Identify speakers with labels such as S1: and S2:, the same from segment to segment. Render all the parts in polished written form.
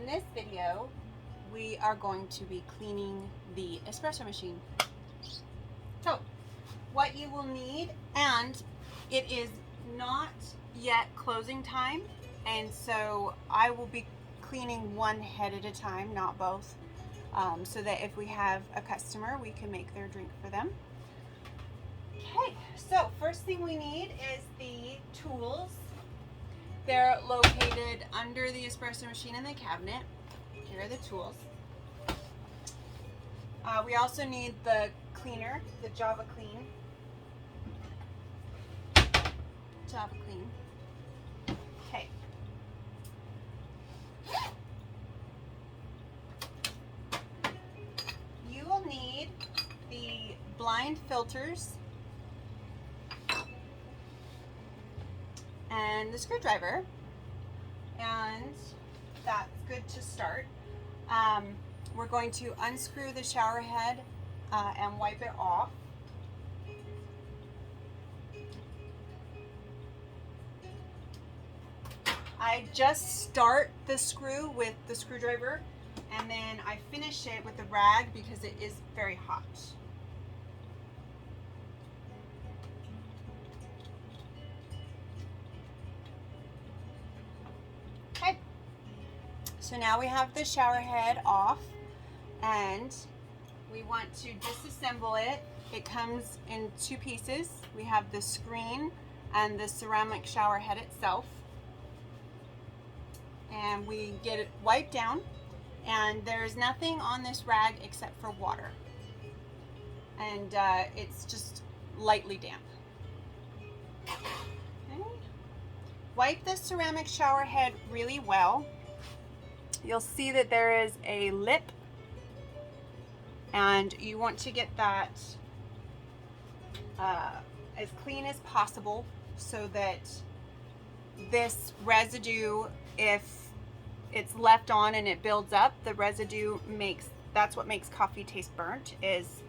S1: this video, we are going to be cleaning the espresso machine. So, what you will need, and it is not yet closing time, and so I will be cleaning one head at a time, not both, so that if we have a customer, we can make their drink for them. Okay, so first thing we need is the tools. They're located under the espresso machine in the cabinet. Here are the tools. We also need the cleaner, the Java Clean. Java Clean. Okay. You will need the blind filters and the screwdriver, and that's good to start. We're going to unscrew the shower head and wipe it off. I just start the screw with the screwdriver, and then I finish it with the rag because it is very hot. Okay, so now we have the shower head off, and we want to disassemble it. It comes in two pieces. We have the screen and the ceramic shower head itself. And we get it wiped down, and there's nothing on this rag except for water, and it's just lightly damp. Okay. Wipe the ceramic shower head really well. You'll see that there is a lip, and you want to get that as clean as possible so that this residue, if it's left on and it builds up, the residue that's what makes coffee taste burnt, is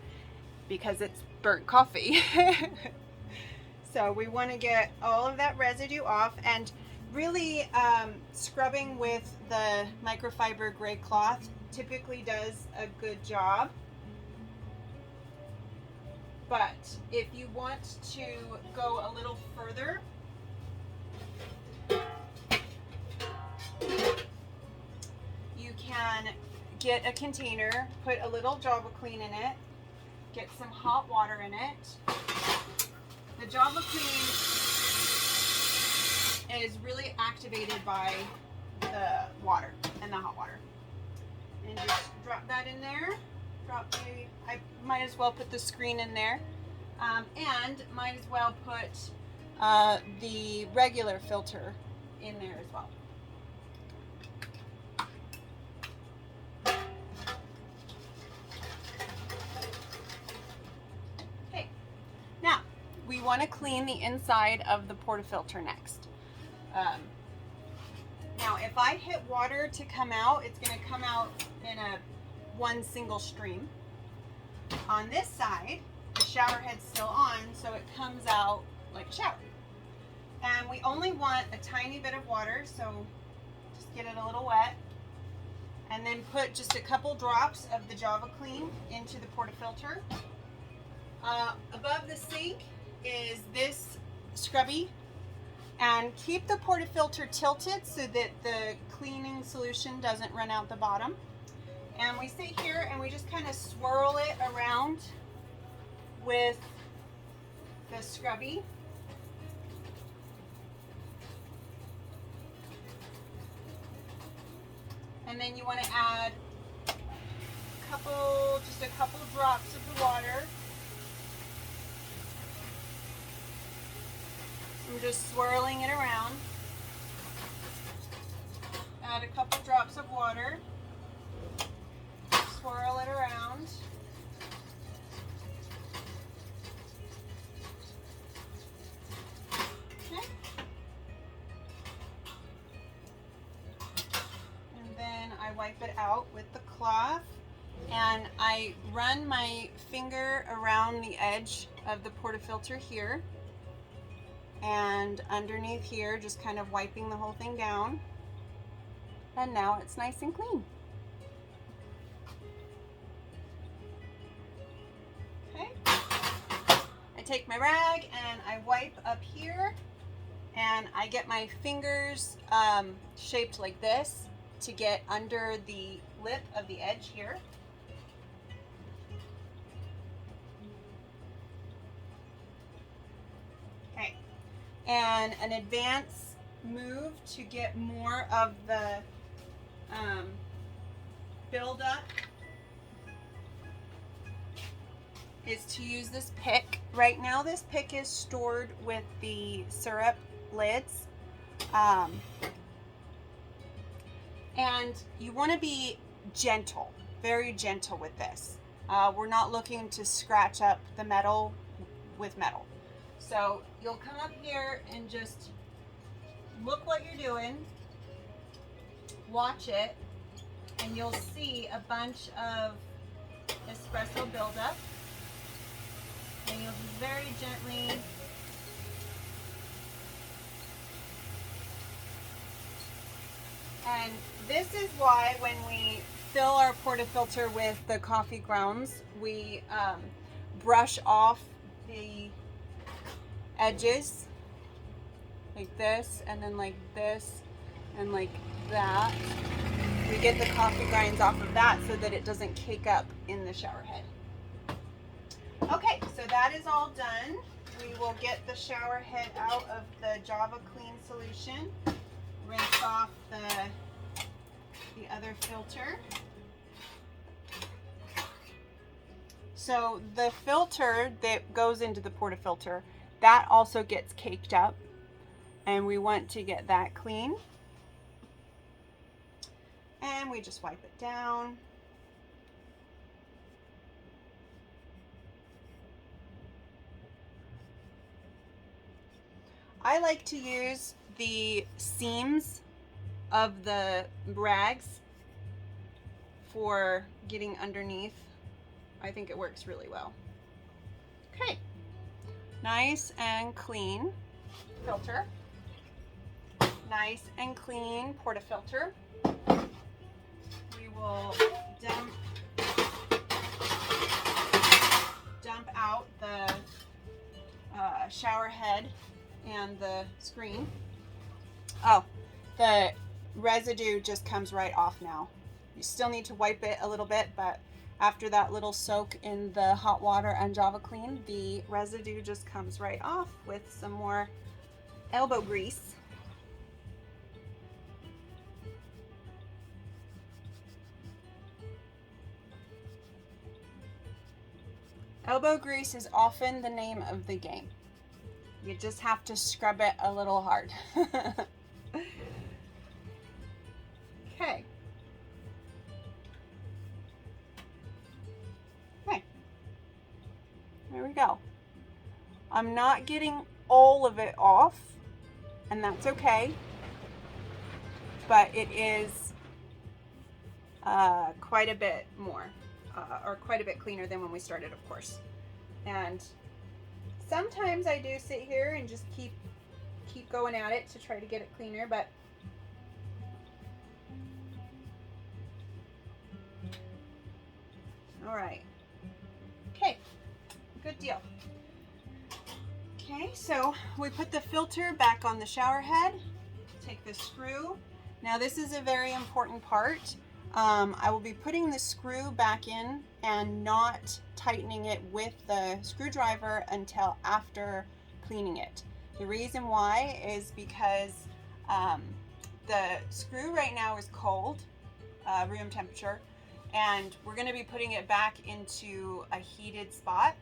S1: because it's burnt coffee. So we want to get all of that residue off, and really scrubbing with the microfiber gray cloth typically does a good job. But if you want to go a little further, you can get a container, put a little Java Clean in it, get some hot water in it. The Java Clean is really activated by the water and the hot water. And just drop that in there. I might as well put the screen in there, and might as well put the regular filter in there as well. Okay, now we want to clean the inside of the portafilter next. Now if I hit water to come out, it's going to come out in one single stream. On this side, the shower head's still on, so it comes out like a shower. And we only want a tiny bit of water, so just get it a little wet. And then put just a couple drops of the Java Clean into the portafilter. Above the sink is this scrubby. And keep the portafilter tilted so that the cleaning solution doesn't run out the bottom. And we sit here and we just kind of swirl it around with the scrubby. And then you want to add just a couple drops of the water. I'm just swirling it around. Add a couple drops of water. Swirl it around. Okay. And then I wipe it out with the cloth, and I run my finger around the edge of the portafilter here, and underneath here, just kind of wiping the whole thing down. And now it's nice and clean. Okay. I take my rag and I wipe up here, and I get my fingers shaped like this to get under the lip of the edge here. Okay. And an advance move to get more of the buildup is to use this pick. Right now this pick is stored with the syrup lids. And you want to be gentle, very gentle with this. We're not looking to scratch up the metal with metal. So you'll come up here and just look what you're doing, watch it, and you'll see a bunch of espresso buildup. And you'll just very gently and this is why when we fill our portafilter with the coffee grounds, we brush off the edges like this, and then like this, and like that. We get the coffee grinds off of that so that it doesn't cake up in the shower head. Okay, so that is all done. We will get the shower head out of the Java Clean solution, rinse off the other filter. So the filter that goes into the portafilter, that also gets caked up, and we want to get that clean. And we just wipe it down. I like to use the seams of the rags for getting underneath. I think it works really well. Okay, nice and clean filter. Nice and clean portafilter. We will dump out the shower head and the screen. Oh, the residue just comes right off now. You still need to wipe it a little bit, but after that little soak in the hot water and Java Clean, the residue just comes right off with some more elbow grease. Elbow grease is often the name of the game. You just have to scrub it a little hard. Okay. Okay. There we go. I'm not getting all of it off, and that's okay. But it is quite a bit more, or quite a bit cleaner than when we started, of course. And sometimes I do sit here and just keep going at it to try to get it cleaner, but all right. Okay, good deal. Okay, so we put the filter back on the shower head. Take the screw. Now this is a very important part. I will be putting the screw back in and not tightening it with the screwdriver until after cleaning it. The reason why is because the screw right now is cold, room temperature, and we're going to be putting it back into a heated spot,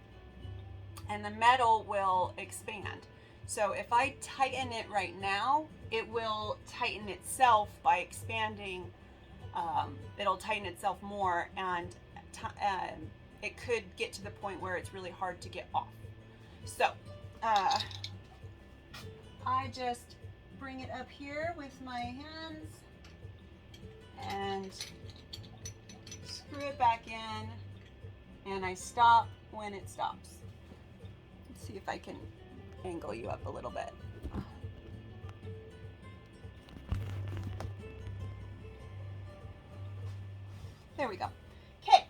S1: and the metal will expand. So if I tighten it right now, it will tighten itself by expanding. It'll tighten itself more, and it could get to the point where it's really hard to get off. So I just bring it up here with my hands and screw it back in, and I stop when it stops. Let's see if I can angle you up a little bit. There we go. Okay.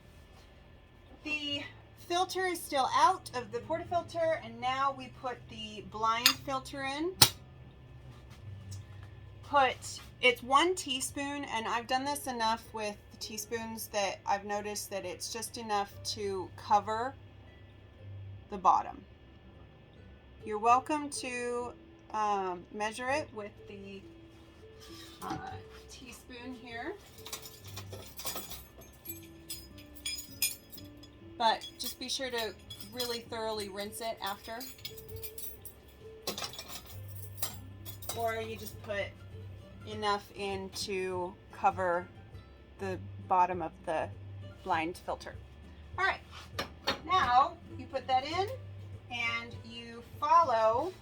S1: The filter is still out of the portafilter, and now we put the blind filter in. It's 1 teaspoon, and I've done this enough with the teaspoons that I've noticed that it's just enough to cover the bottom. You're welcome to measure it with the teaspoon here, but just be sure to really thoroughly rinse it after, or you just put enough in to cover the bottom of the blind filter. All right, now you put that in and you follow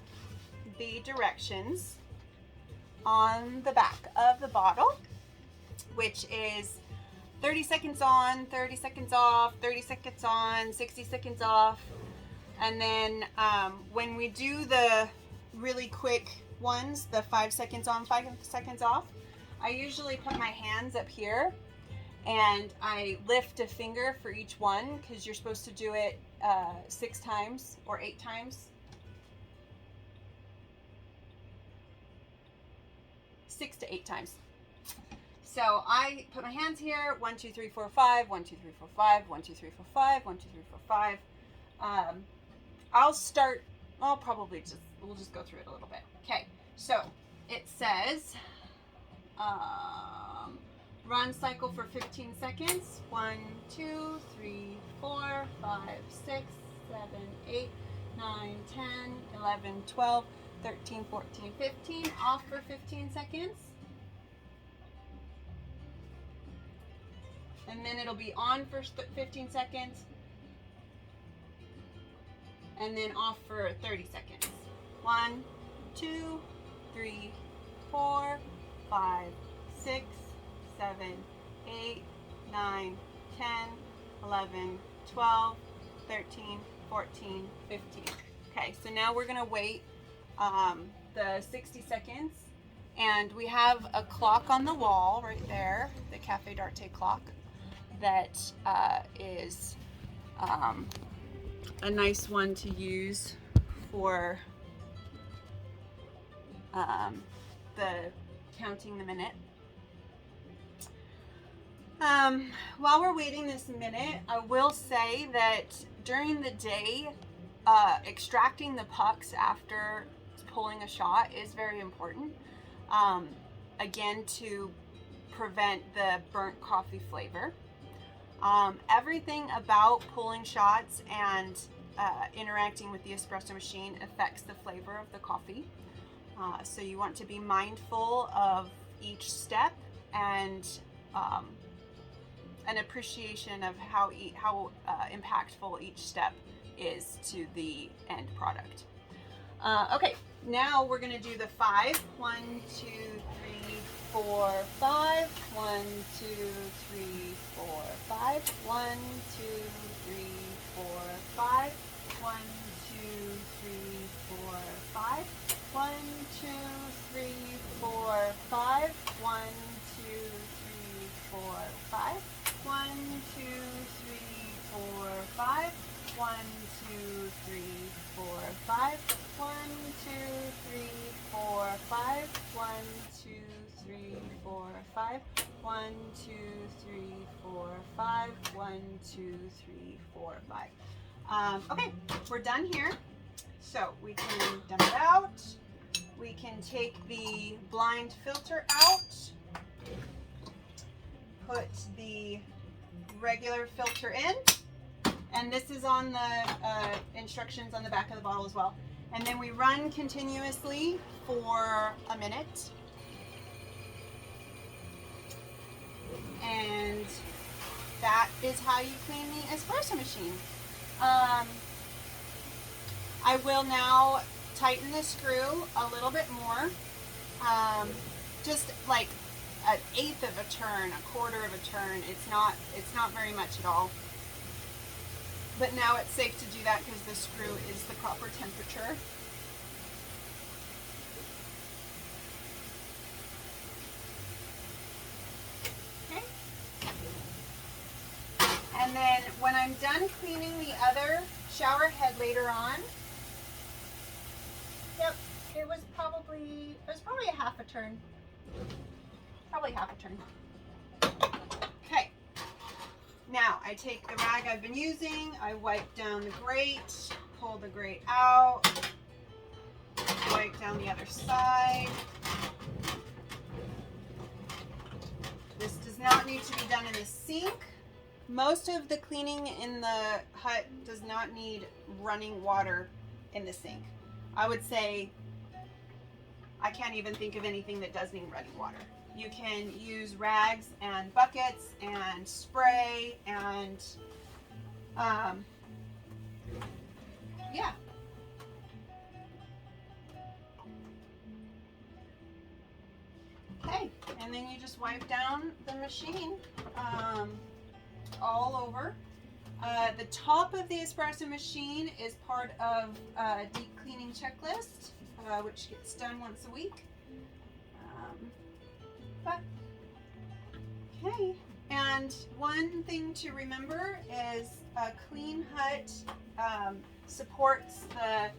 S1: the directions on the back of the bottle, which is 30 seconds on, 30 seconds off, 30 seconds on, 60 seconds off. And then when we do the really quick ones, the 5 seconds on, 5 seconds off, I usually put my hands up here and I lift a finger for each one, because you're supposed to do it 6 times or 8 times. 6 to 8 times. So I put my hands here, 1, 2, 3, 4, 5, 1, 2, 3, 4, 5, 1, 2, 3, 4, 5, 1, 2, 3, 4, 5. We'll just go through it a little bit. Okay, so it says run cycle for 15 seconds. 1, 2, 3, 4, 5, 6, 7, 8, 9, 10, 11, 12, 13, 14, 15. Off for 15 seconds. And then it'll be on for 15 seconds. And then off for 30 seconds. 1, 2, 3, 4, 5, 6, 7, 8, 9, 10, 11, 12, 13, 14, 15. Okay, so now we're gonna wait the 60 seconds, and we have a clock on the wall right there, the Cafe d'Arte clock, that is a nice one to use for the counting the minute. While we're waiting this minute, I will say that during the day, extracting the pucks after pulling a shot is very important. Again, to prevent the burnt coffee flavor. Everything about pulling shots and interacting with the espresso machine affects the flavor of the coffee. So you want to be mindful of each step and an appreciation of how impactful each step is to the end product. Okay, now we're going to do the 5. 1, 2, 3, 4, 5. 1, 2, 3, 4, 5. 1, 2, 3, 4, 5. 1, 2, 3, 4, 5. 1, 2, 3, 4, 5. 1, 2, 3, 4, 5. 1, 2, 3, 4, 5. 1, 2, 3, 4, 5. 1, 2, 3, 4, 5. 1, 2, 3, 4, 5. 1, 2, 3, 4, 5. 1, 2, 3, 4, 5. Okay, we're done here. So we can dump it out. We can take the blind filter out. Put the regular filter in. And this is on the instructions on the back of the bottle as well. And then we run continuously for a minute. And that is how you clean the espresso machine. I will now tighten the screw a little bit more. Just like an eighth of a turn, a quarter of a turn. It's not very much at all. But now it's safe to do that because the screw is the proper temperature. Okay. then when I'm done cleaning the other shower head later on, yep, it was probably a half a turn. Probably half a turn. Okay. Now I take the rag I've been using, I wipe down the grate, pull the grate out, wipe down the other side. This does not need to be done in the sink. Most of the cleaning in the hut does not need running water in the sink. I would say I can't even think of anything that does need running water. You can use rags and buckets and spray and yeah. Okay, and then you just wipe down the machine all over. The top of the espresso machine is part of a deep cleaning checklist, which gets done once a week. Okay, and one thing to remember is a clean hut supports the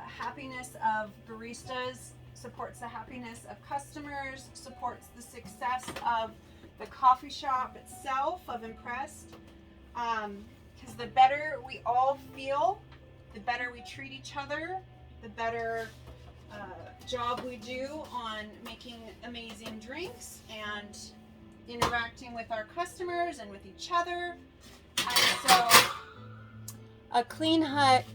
S1: happiness of baristas, supports the happiness of customers, supports the success of the coffee shop itself, of Impressed. Because the better we all feel, the better we treat each other, the better job we do on making amazing drinks and interacting with our customers and with each other. And so a clean hut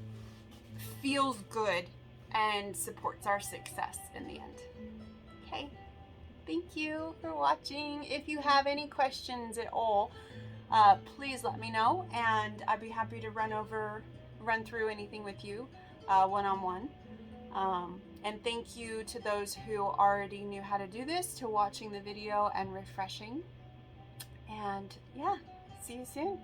S1: feels good and supports our success in the end. Okay, thank you for watching. If you have any questions at all, please let me know, and I'd be happy to run through anything with you one-on-one. And thank you to those who already knew how to do this, to watching the video and refreshing. And yeah, see you soon.